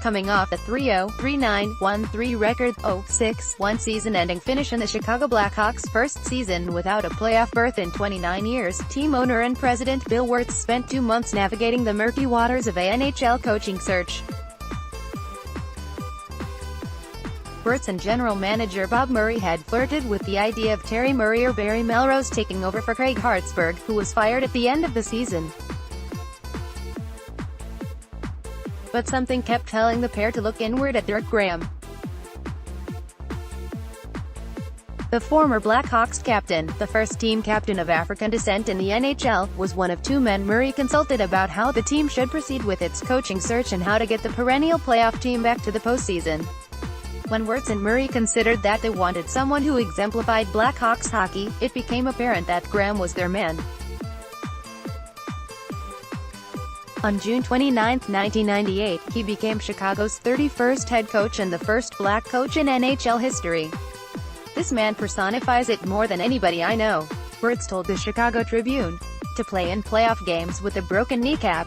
coming off a 3-0-3-9-1-3 record, 0-6-1 season-ending finish in the Chicago Blackhawks' first season without a playoff berth in 29 years. Team owner and president Bill Wirtz spent 2 months navigating the murky waters of a NHL coaching search. Wirtz and general manager Bob Murray had flirted with the idea of Terry Murray or Barry Melrose taking over for Craig Hartsburg, who was fired at the end of the season. But something kept telling the pair to look inward at Dirk Graham. The former Blackhawks captain, the first team captain of African descent in the NHL, was one of 2 men Murray consulted about how the team should proceed with its coaching search and how to get the perennial playoff team back to the postseason. When Wirtz and Murray considered that they wanted someone who exemplified Blackhawks hockey, it became apparent that Graham was their man. On June 29, 1998, he became Chicago's 31st head coach and the first black coach in NHL history. "This man personifies it more than anybody I know," Wirtz told the Chicago Tribune. "To play in playoff games with a broken kneecap.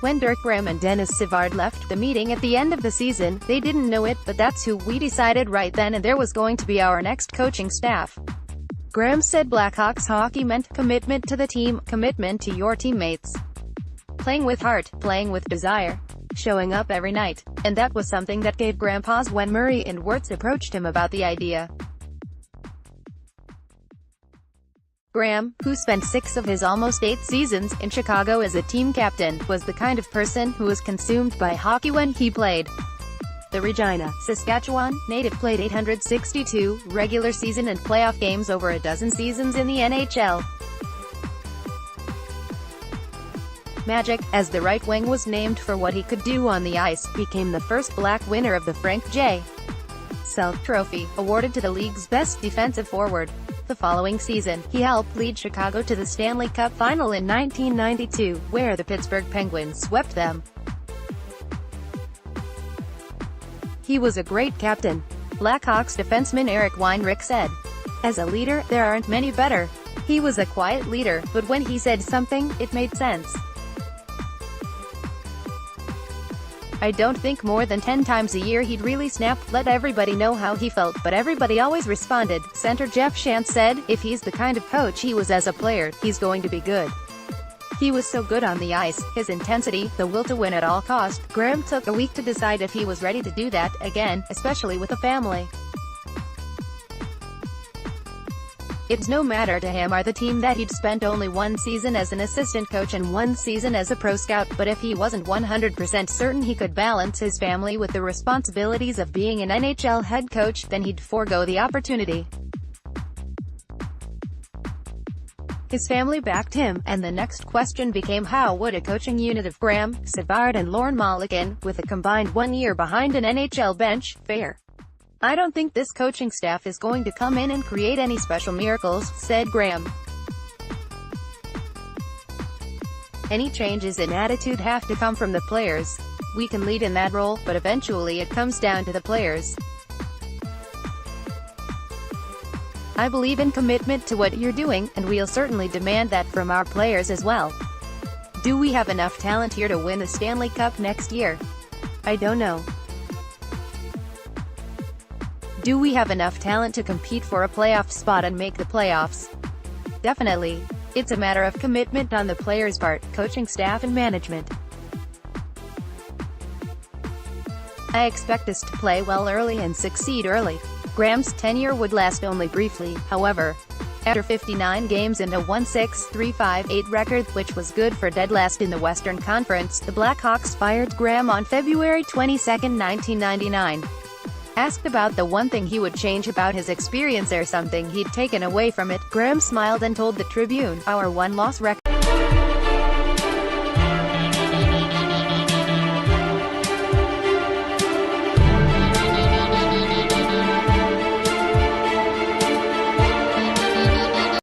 When Dirk Graham and Dennis Savard left the meeting at the end of the season, they didn't know it, but that's who we decided right then and there was going to be our next coaching staff." Graham said Blackhawks hockey meant commitment to the team, commitment to your teammates. Playing with heart, playing with desire, showing up every night. And that was something that gave Graham pause when Murray and Wirtz approached him about the idea. Graham, who spent 6 of his almost 8 seasons in Chicago as a team captain, was the kind of person who was consumed by hockey when he played. The Regina, Saskatchewan native played 862 regular season and playoff games over a dozen seasons in the NHL. Magic, as the right wing was named for what he could do on the ice, became the first black winner of the Frank J. Self Trophy, awarded to the league's best defensive forward. The following season, he helped lead Chicago to the Stanley Cup Final in 1992, where the Pittsburgh Penguins swept them. "He was a great captain," Blackhawks defenseman Eric Weinrich said. "As a leader, there aren't many better. He was a quiet leader, but when he said something, it made sense. I don't think more than 10 times a year he'd really snap, let everybody know how he felt, but everybody always responded." Center Jeff Shantz said, "If he's the kind of coach he was as a player, he's going to be good. He was so good on the ice, his intensity, the will to win at all cost." Graham took a week to decide if he was ready to do that again, especially with a family. It's no matter to him or the team that he'd spent only 1 season as an assistant coach and 1 season as a pro scout, but if he wasn't 100% certain he could balance his family with the responsibilities of being an NHL head coach, then he'd forego the opportunity. His family backed him, and the next question became how would a coaching unit of Graham, Savard and Lorne Mulligan, with a combined 1 year behind an NHL bench, fare? "I don't think this coaching staff is going to come in and create any special miracles," said Graham. "Any changes in attitude have to come from the players. We can lead in that role, but eventually it comes down to the players. I believe in commitment to what you're doing, and we'll certainly demand that from our players as well. Do we have enough talent here to win the Stanley Cup next year? I don't know. Do we have enough talent to compete for a playoff spot and make the playoffs? Definitely. It's a matter of commitment on the players' part, coaching staff and management. I expect us to play well early and succeed early." Graham's tenure would last only briefly, however. After 59 games and a 1-6-3-5-8 record, which was good for dead last in the Western Conference, the Blackhawks fired Graham on February 22, 1999. Asked about the one thing he would change about his experience or something he'd taken away from it, Graham smiled and told the Tribune, "Our 1-loss record